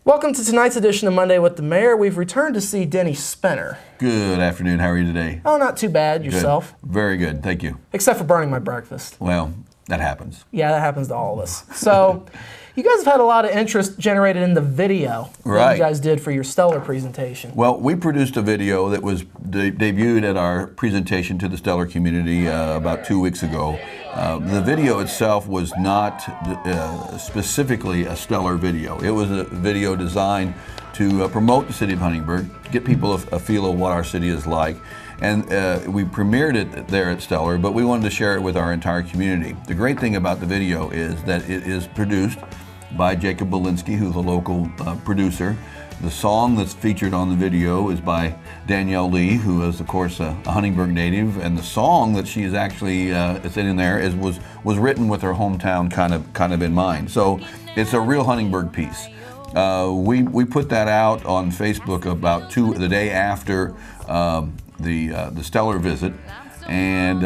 Welcome to tonight's edition of Monday with the Mayor. We've returned to see Denny Spinner. Good afternoon. How are you today? Oh, not too bad. Yourself? Good. Very good. Thank you. Except for burning my breakfast. Well, that happens. Yeah, that happens to all of us. So, you guys have had a lot of interest generated in the video that you guys did for your Stellar presentation. Well, we produced a video that was debuted at our presentation to the Stellar community about 2 weeks ago. The video itself was not specifically a Stellar video. It was a video designed to promote the city of Huntingburg, get people a feel of what our city is like. And we premiered it there at Stellar, but we wanted to share it with our entire community. The great thing about the video is that it is produced by Jacob Belinsky, who's a local producer. The song that's featured on the video is by Danielle Lee, who is, of course, a Huntingburg native. And the song that she is actually in there was written with her hometown kind of in mind. So it's a real Huntingburg piece. We put that out on Facebook about the day after the Stellar visit. And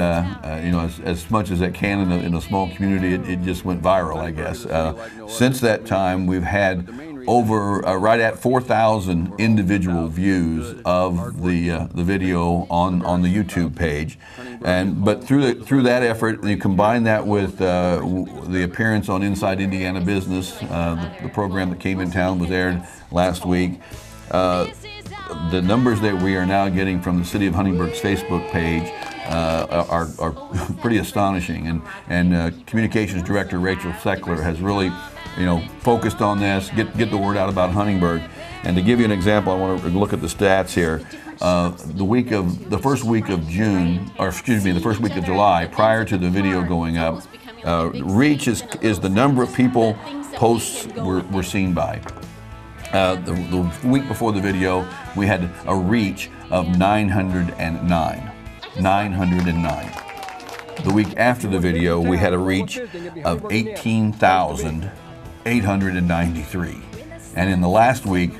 you know, as much as it can in a small community, it just went viral, I guess. Since that time, we've had over right at 4,000 individual views of the video on the YouTube page. But through that effort, you combine that with the appearance on Inside Indiana Business, the program that came in town was aired last week. The numbers that we are now getting from the City of Huntingburg's Facebook page are pretty astonishing, and Communications Director Rachel Seckler has really, focused on this, get the word out about Huntingburg. And to give you an example, I want to look at the stats here. The first week of July, prior to the video going up, reach is the number of people posts were seen by. The week before the video, we had a reach of 909. 909. The week after the video, we had a reach of 18,893. And in the last week,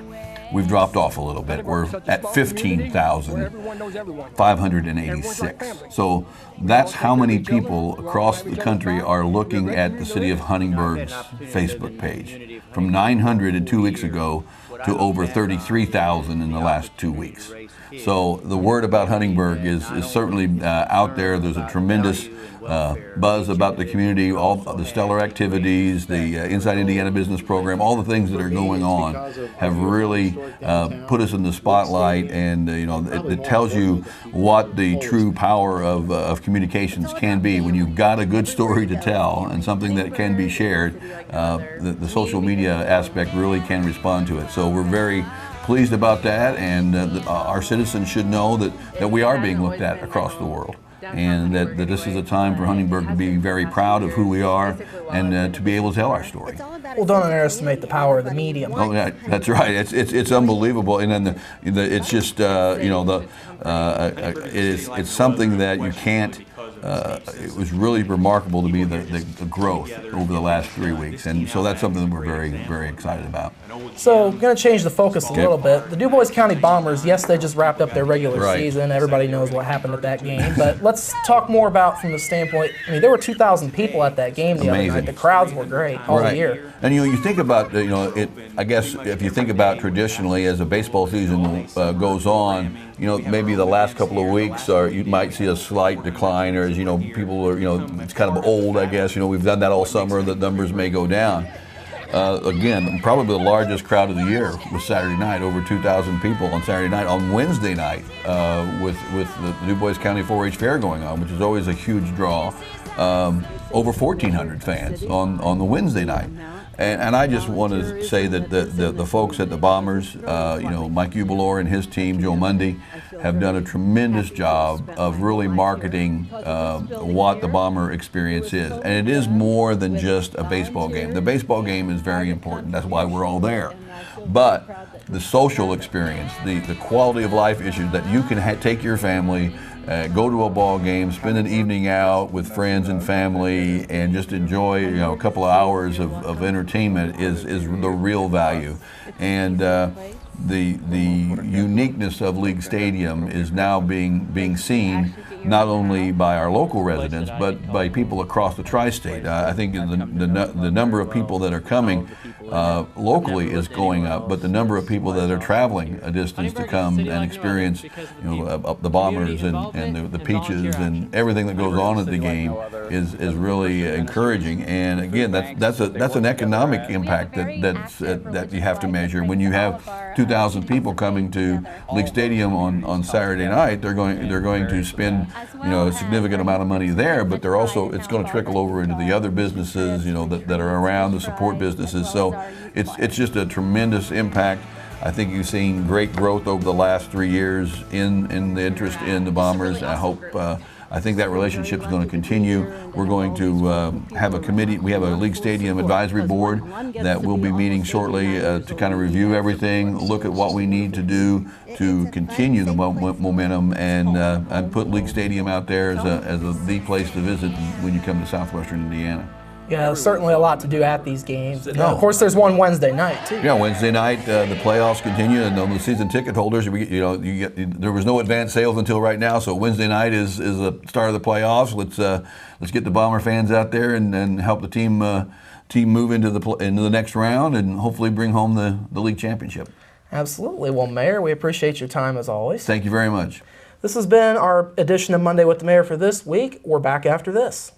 we've dropped off a little bit. We're at 15,586. So that's how many people across the country are looking at the City of Huntingburg's Facebook page. From 900 2 weeks ago to over 33,000 in the last 2 weeks. So the word about Huntingburg is certainly out there. There's a tremendous buzz about the community, all the Stellar activities, the Inside Indiana Business program, all the things that are going on have really put us in the spotlight, and it tells you what the true power of communications can be. When you've got a good story to tell and something that can be shared, the social media aspect really can respond to it. So we're very pleased about that, and our citizens should know that we are being looked at across the world, and that this is a time for Huntingburg to be very proud of who we are and to be able to tell our story. Well, don't underestimate the power of the medium. Oh, yeah, that's right. It's unbelievable, and then it's just it's something that you can't. It was really remarkable to be the growth over the last 3 weeks, and so that's something that we're very, very excited about. So, I'm going to change the focus a little bit. The DuBois County Bombers, yes, they just wrapped up their regular season. Everybody knows what happened at that game, but let's talk more about from the standpoint. I mean, there were 2,000 people at that game the other night. The crowds were great all year. And you think about I guess if you think about traditionally as a baseball season goes on, maybe the last couple of weeks you might see a slight decline, or as people are it's kind of old, I guess. We've done that all summer. The numbers may go down. Again, probably the largest crowd of the year was Saturday night, over 2,000 people on Saturday night. On Wednesday night, with the DuBois County 4-H Fair going on, which is always a huge draw, over 1,400 fans on the Wednesday night. And I just want to say that the folks at the Bombers, Mike Ubelor and his team, Joe Mundy, have done a tremendous job of really marketing what the Bomber experience is. And it is more than just a baseball game. The baseball game is very important. That's why we're all there. But the social experience, the quality of life issues that you can take your family, go to a ball game, spend an evening out with friends and family, and just enjoy a couple of hours of entertainment is the real value. And the uniqueness of League Stadium is now being seen not only by our local residents but by people across the tri-state. I think the number of people that are coming locally is going up, but the number of people that are traveling a distance to come and experience, the Bombers and the Peaches and everything that goes on at the game is really encouraging. And again, that's an economic impact that you have to measure. When you have 2,000 people coming to League Stadium on Saturday night, they're going to spend a significant amount of money there, but it's going to trickle over into the other businesses that are around, the support businesses. So it's just a tremendous impact. I think you've seen great growth over the last 3 years in the interest in the Bombers. I think that relationship is going to continue. We're going to have a committee. We have a League Stadium Advisory Board that will be meeting shortly to kind of review everything, look at what we need to do to continue the momentum and put League Stadium out there as the place to visit when you come to Southwestern Indiana. Yeah, there's certainly a lot to do at these games. And of course, there's one Wednesday night, too. Yeah, Wednesday night, the playoffs continue, and the season ticket holders, there was no advance sales until right now, so Wednesday night is the start of the playoffs. Let's get the Bomber fans out there and help the team move into the next round and hopefully bring home the league championship. Absolutely. Well, Mayor, we appreciate your time as always. Thank you very much. This has been our edition of Monday with the Mayor for this week. We're back after this.